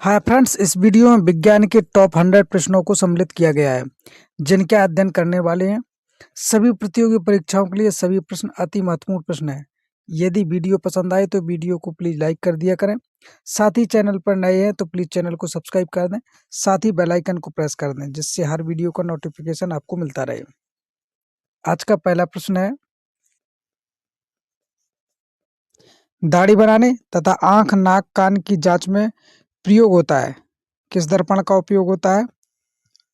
Hi friends, इस video में विज्ञान के टॉप 100 प्रश्नों को सम्मिलित किया गया है जिनके अध्ययन करने वाले हैं। सभी प्रतियोगी परीक्षाओं के लिए सभी प्रश्न अति महत्वपूर्ण प्रश्न हैं। यदि वीडियो पसंद आए तो वीडियो को प्लीज लाइक कर दिया करें। साथ ही चैनल पर नए हैं तो प्लीज चैनल को सब्सक्राइब कर दें। साथ ही बेल आइकन को प्रेस कर दें जिससे हर वीडियो का नोटिफिकेशन आपको मिलता रहे। आज का पहला प्रश्न है, दाढ़ी बनाने तथा आंख नाक कान की जांच में प्रयोग होता है। किस दर्पण का उपयोग होता है?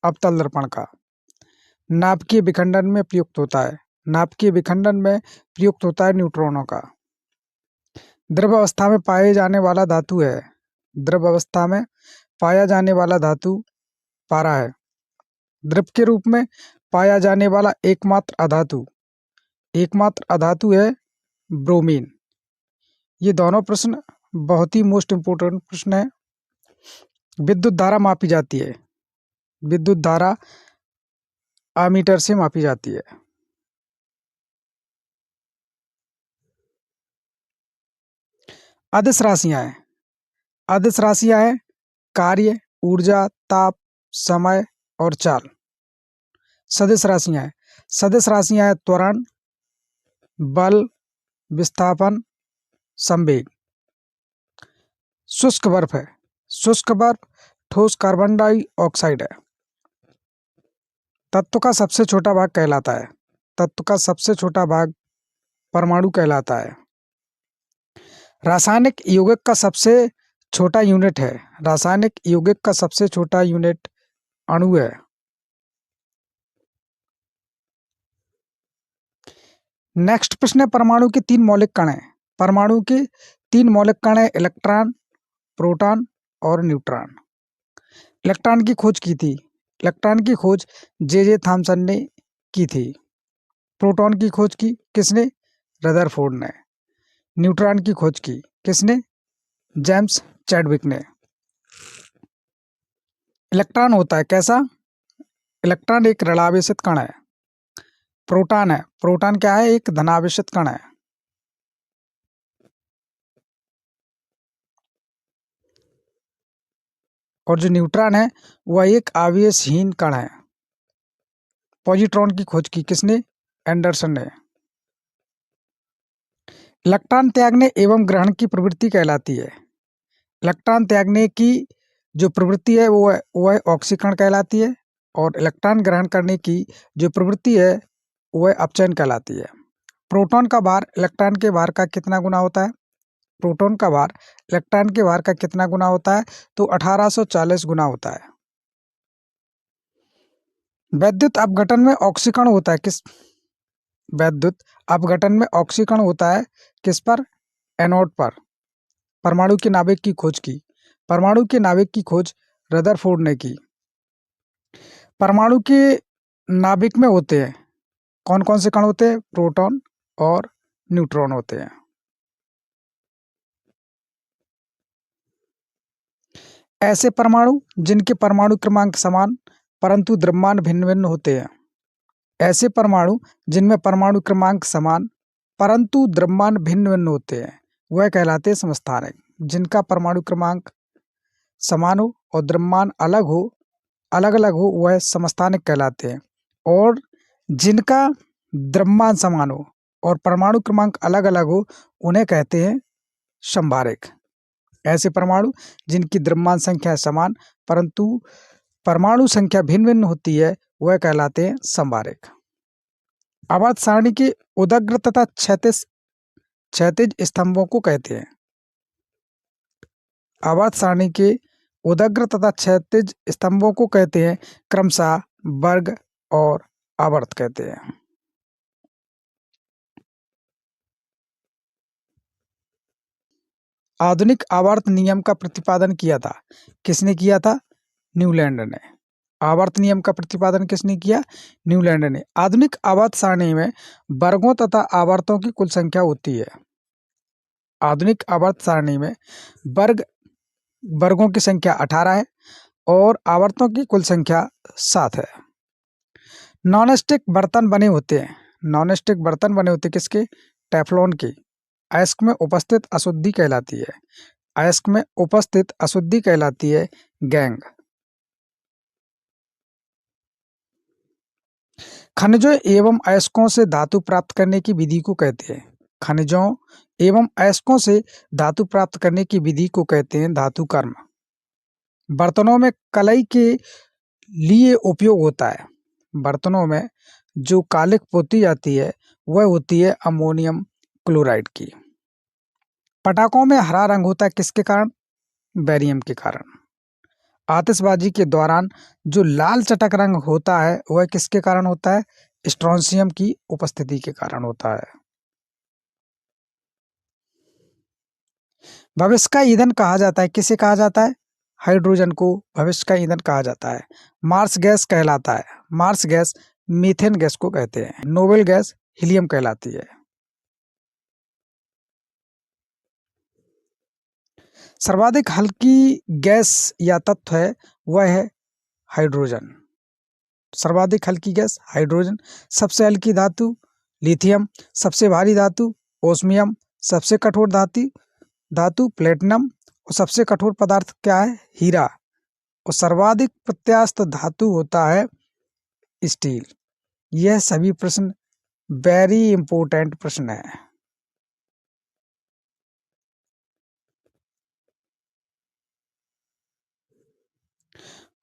अवतल दर्पण का। नाभिकीय विखंडन में प्रयुक्त होता है। नाभिकीय विखंडन में प्रयुक्त होता है न्यूट्रॉनों का। द्रव अवस्था में पाए जाने वाला धातु है। द्रव अवस्था में पाया जाने वाला धातु पारा है। द्रव के रूप में पाया जाने वाला एकमात्र अधातु है ब्रोमीन। ये दोनों प्रश्न बहुत ही मोस्ट इम्पोर्टेंट प्रश्न है। विद्युत धारा मापी जाती है। विद्युत धारा अमीटर से मापी जाती है। अदिश राशियां हैं। अदिश राशियां हैं कार्य, ऊर्जा, ताप, समय और चाल। सदिश राशियां हैं। सदिश राशियां हैं त्वरण, बल, विस्थापन, संवेग। शुष्क बर्फ है। शुष्क बर्फ ठोस कार्बन डाइऑक्साइड है। तत्व का सबसे छोटा भाग कहलाता है। तत्व का सबसे छोटा भाग परमाणु कहलाता है। रासायनिक यौगिक का सबसे छोटा यूनिट है। रासायनिक यौगिक का सबसे छोटा यूनिट अणु है। नेक्स्ट प्रश्न है, परमाणु के 3 मौलिक कण हैं। परमाणु के 3 मौलिक कण हैं इलेक्ट्रॉन, प्रोटॉन और न्यूट्रॉन। इलेक्ट्रॉन की खोज की थी। इलेक्ट्रॉन की खोज जे थॉमसन ने की थी। प्रोटॉन की खोज की किसने? रदरफोर्ड ने। न्यूट्रॉन की खोज की किसने? जेम्स चैडविक ने। इलेक्ट्रॉन होता है कैसा? इलेक्ट्रॉन एक ऋणावेशित कण है। प्रोटॉन है। प्रोटॉन क्या है? एक धनावेशित कण है। और जो न्यूट्रॉन है वह एक आवेशहीन कण है। पॉजिट्रॉन की खोज की किसने? एंडरसन ने। इलेक्ट्रॉन त्यागने एवं ग्रहण की प्रवृत्ति कहलाती है। इलेक्ट्रॉन त्यागने की जो प्रवृत्ति है वह ऑक्सीकरण कहलाती है। और इलेक्ट्रॉन ग्रहण करने की जो प्रवृत्ति है वह अपचयन कहलाती है। प्रोटॉन का भार इलेक्ट्रॉन के भार का कितना गुना होता है? प्रोटॉन का भार इलेक्ट्रॉन के भार का कितना गुना होता है? तो 1840 गुना होता है। वैद्युत अपघटन में ऑक्सीकरण होता है किस? वैद्युत अपघटन में ऑक्सीकरण होता है किस पर? एनोड पर। परमाणु के नाभिक की खोज की। परमाणु के नाभिक की खोज रदरफोर्ड ने की। परमाणु के नाभिक में होते हैं कौन कौन से कण होते हैं? प्रोटॉन और न्यूट्रॉन होते हैं। ऐसे परमाणु जिनके परमाणु क्रमांक समान परंतु द्रव्यमान भिन्न भिन्न होते हैं। ऐसे परमाणु जिनमें परमाणु क्रमांक समान परंतु द्रव्यमान भिन्न भिन्न होते हैं वह कहलाते हैं समस्थानिक। जिनका परमाणु क्रमांक समान हो और द्रव्यमान अलग अलग हो वह समस्थानिक कहलाते हैं। और जिनका द्रव्यमान समान हो और परमाणु क्रमांक अलग अलग हो उन्हें कहते हैं समभारिक। ऐसे परमाणु जिनकी द्रव्यमान संख्या समान परंतु परमाणु संख्या भिन्न भिन्न होती है वह कहलाते हैं समभारिक। आवर्त सारणी के उदग्र तथा क्षैतिज स्तंभों को कहते हैं। आवर्त सारणी के उदग्र तथा क्षैतिज स्तंभों को कहते हैं क्रमशः वर्ग और आवर्त कहते हैं। आधुनिक आवर्त नियम का प्रतिपादन किया था किसने किया था? न्यूलैंड ने। आवर्त नियम का प्रतिपादन किसने किया? न्यूलैंड ने। आधुनिक आवर्त सारणी में वर्गों तथा आवर्तों की कुल संख्या होती है। आधुनिक आवर्त सारणी में वर्गों की संख्या 18 है और आवर्तों की कुल संख्या 7 है। नॉनस्टिक बर्तन बने होते हैं। नॉनस्टिक बर्तन बने होते किसके? टेफलॉन के। अयस्क में उपस्थित अशुद्धि कहलाती है। अयस्क में उपस्थित अशुद्धि कहलाती है गैंग। खनिजों एवं अयस्कों से धातु प्राप्त करने की विधि को कहते हैं। खनिजों एवं अयस्कों से धातु प्राप्त करने की विधि को कहते हैं धातु कर्म। बर्तनों में कलई के लिए उपयोग होता है। बर्तनों में जो कालिख पोती जाती है वह होती है अमोनियम क्लोराइड की। पटाखों में हरा रंग होता है किसके कारण? बेरियम के कारण। आतिशबाजी के दौरान जो लाल चटक रंग होता है वह किसके कारण होता है? स्ट्रोंशियम की उपस्थिति के कारण होता है। भविष्य का ईंधन कहा जाता है, किसे कहा जाता है? हाइड्रोजन को भविष्य का ईंधन कहा जाता है। मार्स गैस कहलाता है। मार्स गैस मीथेन गैस को कहते हैं। नोबेल गैस हीलियम कहलाती है। सर्वाधिक हल्की गैस या तत्व है वह है हाइड्रोजन। सर्वाधिक हल्की गैस हाइड्रोजन। सबसे हल्की धातु लिथियम। सबसे भारी धातु ओस्मियम। सबसे कठोर धातु प्लेटिनम। और सबसे कठोर पदार्थ क्या है? हीरा। और सर्वाधिक प्रत्यास्थ धातु होता है स्टील। यह सभी प्रश्न वेरी इंपॉर्टेंट प्रश्न है।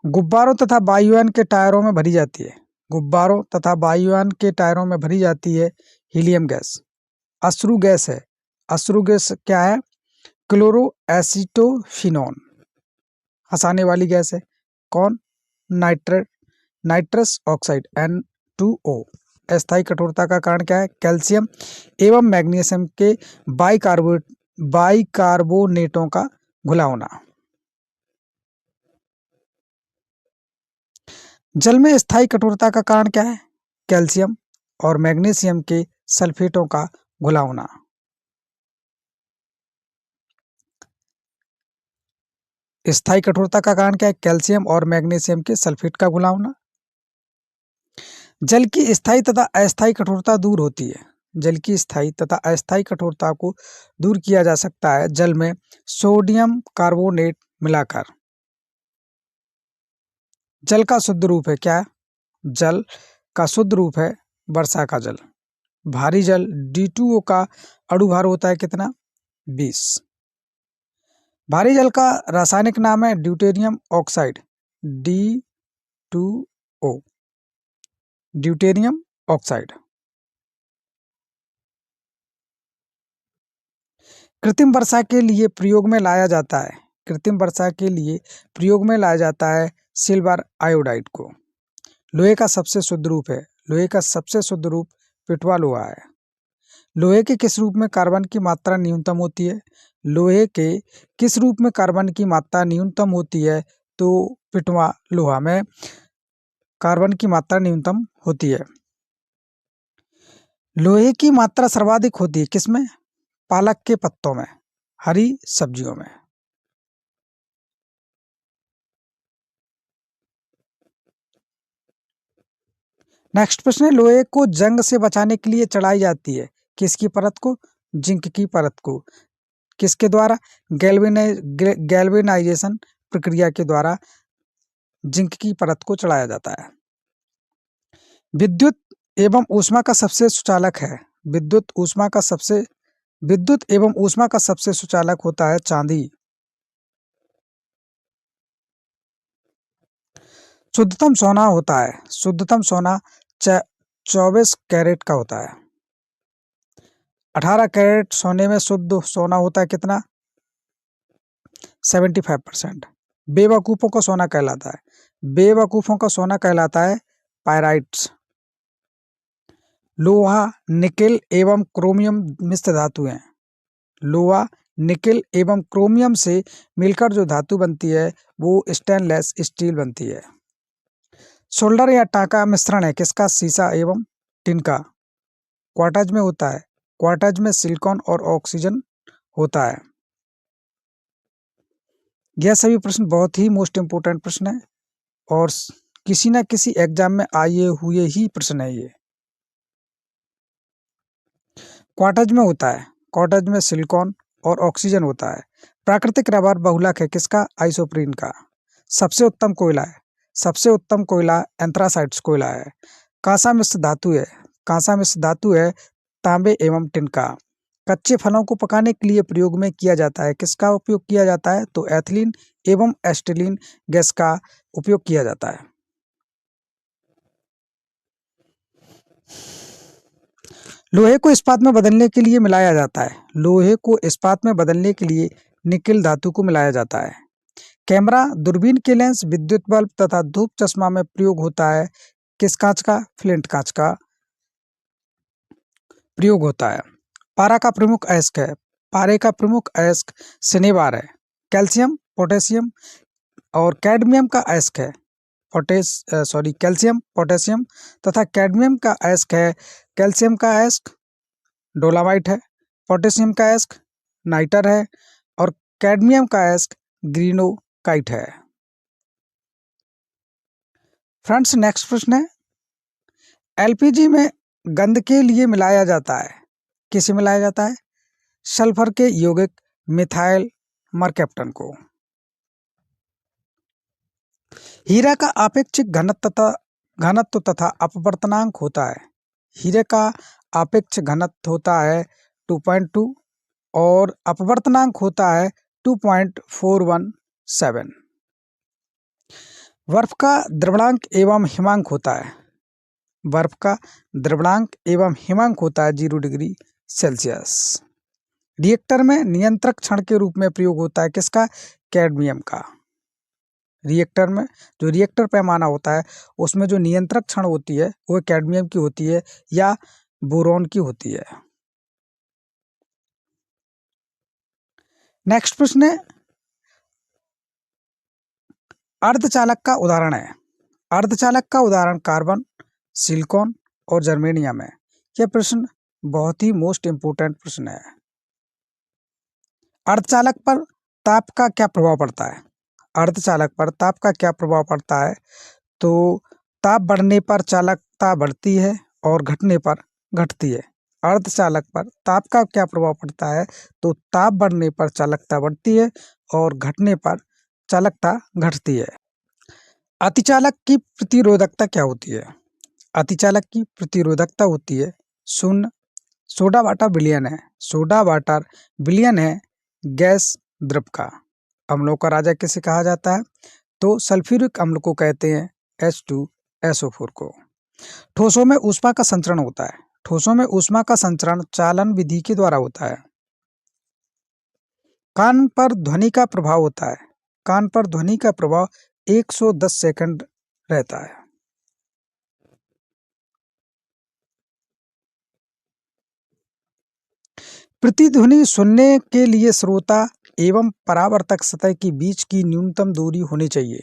गुब्बारों तथा वायुयान के टायरों में भरी जाती है। गुब्बारों तथा वायुयान के टायरों में भरी जाती है हीलियम गैस। अश्रु गैस है। अश्रु गैस क्या है? Chloroacetophenone. हंसाने वाली गैस है। कौन? Nitrous oxide N2O। अस्थायी कठोरता का कारण क्या है? कैल्शियम एवं मैग्नीशियम के बाइकार्बोनेटों का घुला होना। जल में स्थायी कठोरता का कारण क्या है? कैल्शियम और मैग्नीशियम के सल्फेटों का घुला होना। स्थायी कठोरता का कारण क्या है? कैल्शियम और मैग्नीशियम के सल्फेट का घुला होना। जल की स्थायी तथा अस्थायी कठोरता दूर होती है। जल की स्थायी तथा अस्थायी कठोरता को दूर किया जा सकता है जल में सोडियम कार्बोनेट मिलाकर। जल का शुद्ध रूप है क्या? जल का शुद्ध रूप है वर्षा का जल। भारी जल D2O का अणुभार होता है कितना? 20। भारी जल का रासायनिक नाम है deuterium oxide D2O। Deuterium oxide. कृत्रिम वर्षा के लिए प्रयोग में लाया जाता है। कृत्रिम वर्षा के लिए प्रयोग में लाया जाता है सिल्वर आयोडाइड को। लोहे का सबसे शुद्ध रूप है। लोहे का सबसे शुद्ध रूप पिटवा लोहा है। लोहे के किस रूप में कार्बन की मात्रा न्यूनतम होती है? लोहे के किस रूप में कार्बन की मात्रा न्यूनतम होती है? तो पिटवा लोहा में कार्बन की मात्रा न्यूनतम होती है। लोहे की मात्रा सर्वाधिक होती है किसमें? पालक के पत्तों में, हरी सब्जियों में। नेक्स्ट प्रश्न है, लोहे को जंग से बचाने के लिए चढ़ाई जाती है किसकी परत को? जिंक की परत को। किसके द्वारा? गैल्वेनाइजेशन प्रक्रिया के द्वारा जिंक की परत को चढ़ाया जाता है। विद्युत एवं ऊष्मा का सबसे सुचालक है। विद्युत एवं ऊष्मा का सबसे सुचालक होता है चांदी। शुद्धतम सोना होता है। शुद्धतम सोना 24 कैरेट का होता है। 18 कैरेट सोने में शुद्ध सोना होता है कितना? 75%। बेवकूफों का सोना कहलाता है। बेवकूफों का सोना कहलाता है पायराइट्स। लोहा, निकेल एवं क्रोमियम मिश्र धातु हैं। लोहा, निकेल एवं क्रोमियम से मिलकर जो धातु बनती है वो स्टेनलेस स्टील बनती है। सोल्डर या टाका मिश्रण है किसका? सीसा एवं टिन का। क्वार्टज में होता है। क्वार्टज में सिलिकॉन और ऑक्सीजन होता है। यह सभी प्रश्न बहुत ही मोस्ट इंपोर्टेंट प्रश्न है और किसी न किसी एग्जाम में आए हुए ही प्रश्न है ये। क्वार्टज में होता है। क्वार्टज में सिलिकॉन और ऑक्सीजन होता है। प्राकृतिक रबर बहुलक है किसका? आइसोप्रीन का। सबसे उत्तम कोयला है, सबसे उत्तम कोयला एंथ्रासाइट्स कोयला है। कांसा मिश्र धातु है, कांसा मिश्र धातु है तांबे एवं टिन का। कच्चे फलों को पकाने के लिए प्रयोग में किया जाता है, किसका उपयोग किया जाता है? तो एथिलीन एवं एसिटिलीन गैस का उपयोग किया जाता है। लोहे को इस्पात में बदलने के लिए मिलाया जाता है, लोहे को इस्पात में बदलने के लिए निकेल धातु को मिलाया जाता है। कैमरा, दूरबीन के लेंस, विद्युत बल्ब तथा धूप चश्मा में प्रयोग होता है किस कांच का? फ्लिंट कांच का प्रयोग होता है। पारा का प्रमुख अयस्क है, पारे का प्रमुख अयस्क शनिवार है। कैल्शियम, पोटेशियम और कैडमियम का अयस्क है कैल्शियम, पोटेशियम तथा कैडमियम का अयस्क है। कैल्शियम का अयस्क डोलामाइट है, पोटेशियम का अयस्क नाइटर है और कैडमियम का अयस्क ग्रीनोकाइट है। फ्रेंड्स, नेक्स्ट प्रश्न है, एलपीजी में गंध के लिए मिलाया जाता है, किसे मिलाया जाता है? सल्फर के यौगिक मिथाइल मरकैप्टन को। हीरा का आपेक्षिक घनत्व तथा अपवर्तनांक होता है, हीरे का आपेक्षिक घनत्व होता है 2.2 और अपवर्तनांक होता है 2.417। बर्फ का द्रवणांक एवं हिमांक होता है, बर्फ का द्रवणांक एवं हिमांक होता है 0 डिग्री सेल्सियस। रिएक्टर में नियंत्रक क्षण के रूप में प्रयोग होता है किसका? कैडमियम का। रिएक्टर में जो रिएक्टर पैमाना होता है उसमें जो नियंत्रक क्षण होती है वो कैडमियम की होती है या बोरॉन की होती है। नेक्स्ट प्रश्न है, अर्धचालक का उदाहरण है, अर्धचालक का उदाहरण कार्बन, सिलिकॉन और जर्मेनियम है। यह प्रश्न बहुत ही मोस्ट इंपोर्टेंट प्रश्न है। अर्धचालक पर ताप का क्या प्रभाव पड़ता है? अर्धचालक पर ताप का क्या प्रभाव पड़ता है? तो ताप बढ़ने पर चालकता बढ़ती है और घटने पर घटती है। अर्धचालक पर ताप का क्या प्रभाव पड़ता है? तो ताप बढ़ने पर चालकता बढ़ती है और घटने पर चालकता घटती है। अतिचालक की प्रतिरोधकता क्या होती है? अतिचालक की प्रतिरोधकता होती है 0। सोडा वाटर विलयन है, सोडा वाटर विलयन है गैस द्रव का। अम्लों का राजा किसे कहा जाता है? तो सल्फ्यूरिक अम्ल को कहते हैं H2SO4 को। ठोसों में ऊष्मा का संचरण होता है, ठोसों में ऊष्मा का संचरण चालन विधि के द्वारा होता है। कान पर ध्वनि का प्रभाव होता है, कान पर ध्वनि का प्रभाव 110 सेकंड रहता है। प्रतिध्वनि सुनने के लिए श्रोता एवं परावर्तक सतह के बीच की न्यूनतम दूरी होनी चाहिए।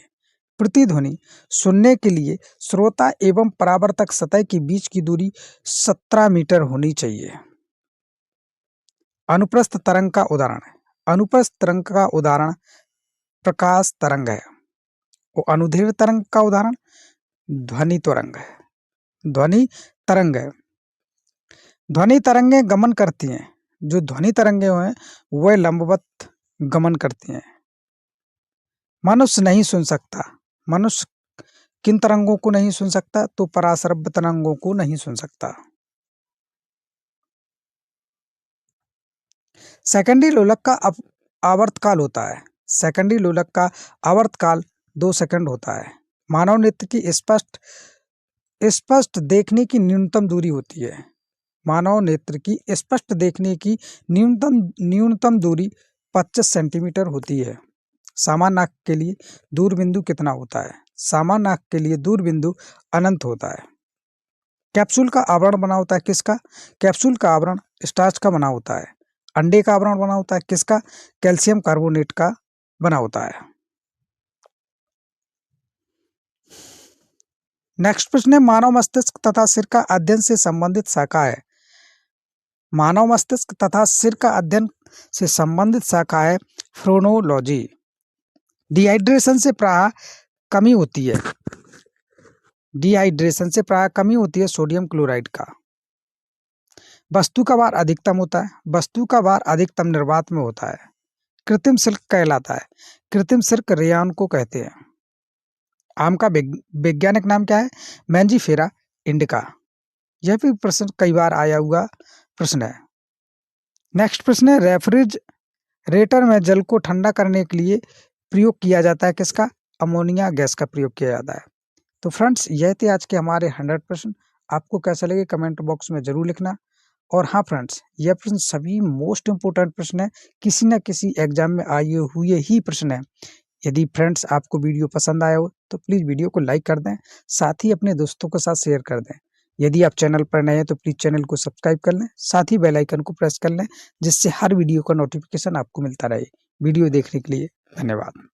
प्रतिध्वनि सुनने के लिए श्रोता एवं परावर्तक सतह के बीच की दूरी 17 मीटर होनी चाहिए। अनुप्रस्थ तरंग का उदाहरण है, अनुप्रस्थ तरंग का उदाहरण प्रकाश तरंग है। वो अनुदैर्घ्य तरंग का उदाहरण ध्वनि तरंग है, ध्वनि तरंग है। ध्वनि तरंगें गमन करती हैं, जो ध्वनि तरंगें हैं वह लंबवत गमन करती हैं। मनुष्य नहीं सुन सकता, मनुष्य किन तरंगों को नहीं सुन सकता? तो पराश्रव्य तरंगों को नहीं सुन सकता। सेकेंडरी लोलक का आवर्तकाल होता है, सेकेंडरी लोलक का आवर्तकाल 2 सेकंड होता है। मानव नेत्र की स्पष्ट देखने की न्यूनतम दूरी होती है, मानव नेत्र की स्पष्ट देखने की न्यूनतम दूरी 25 सेंटीमीटर होती है। सामान्य आँख के लिए दूरबिंदु कितना होता है? सामान्य आँख के लिए दूरबिंदु अनंत होता है। कैप्सूल का आवरण बना होता है किसका? कैप्सूल का आवरण स्टार्च का बना होता है। अंडे का आवरण बना होता है किसका? कैल्शियम कार्बोनेट का बना होता है। नेक्स्ट प्रश्न है, मानव मस्तिष्क तथा सिर का अध्ययन से संबंधित शाखा है। मानव मस्तिष्क तथा सिर का अध्ययन से संबंधित शाखा है फ्रोनोलॉजी। डिहाइड्रेशन से प्रायः कमी होती है, डिहाइड्रेशन से प्रायः कमी होती है सोडियम क्लोराइड का। वस्तु का भार अधिकतम होता है, वस्तु का भार अधिकतम निर्वात में होता है। कृत्रिम सिल्क कहलाता है? कृत्रिम सिल्क रेयॉन को कहते हैं। आम का वैज्ञानिक नाम क्या है? Mangifera indica. यह भी प्रश्न कई बार आया हुआ प्रश्न है। नेक्स्ट प्रश्न है, रेफ्रिजरेटर में जल को ठंडा करने के लिए प्रयोग किया जाता है किसका? अमोनिया गैस का प्रयोग किया जाता है। तो फ्रेंड्स, यह थे आज के हमारे 100 प्रश्न। आपको कैसा लगे कमेंट बॉक्स में जरूर लिखना। और हाँ फ्रेंड्स, यह प्रश्न सभी मोस्ट इंपोर्टेंट प्रश्न है, किसी न किसी एग्जाम में आए हुए ही प्रश्न है। यदि फ्रेंड्स आपको वीडियो पसंद आया हो तो प्लीज़ वीडियो को लाइक कर दें, साथ ही अपने दोस्तों के साथ शेयर कर दें। यदि आप चैनल पर नए हैं तो प्लीज़ चैनल को सब्सक्राइब कर लें, साथ ही बेल आइकन को प्रेस कर लें, जिससे हर वीडियो का नोटिफिकेशन आपको मिलता रहे। वीडियो देखने के लिए धन्यवाद।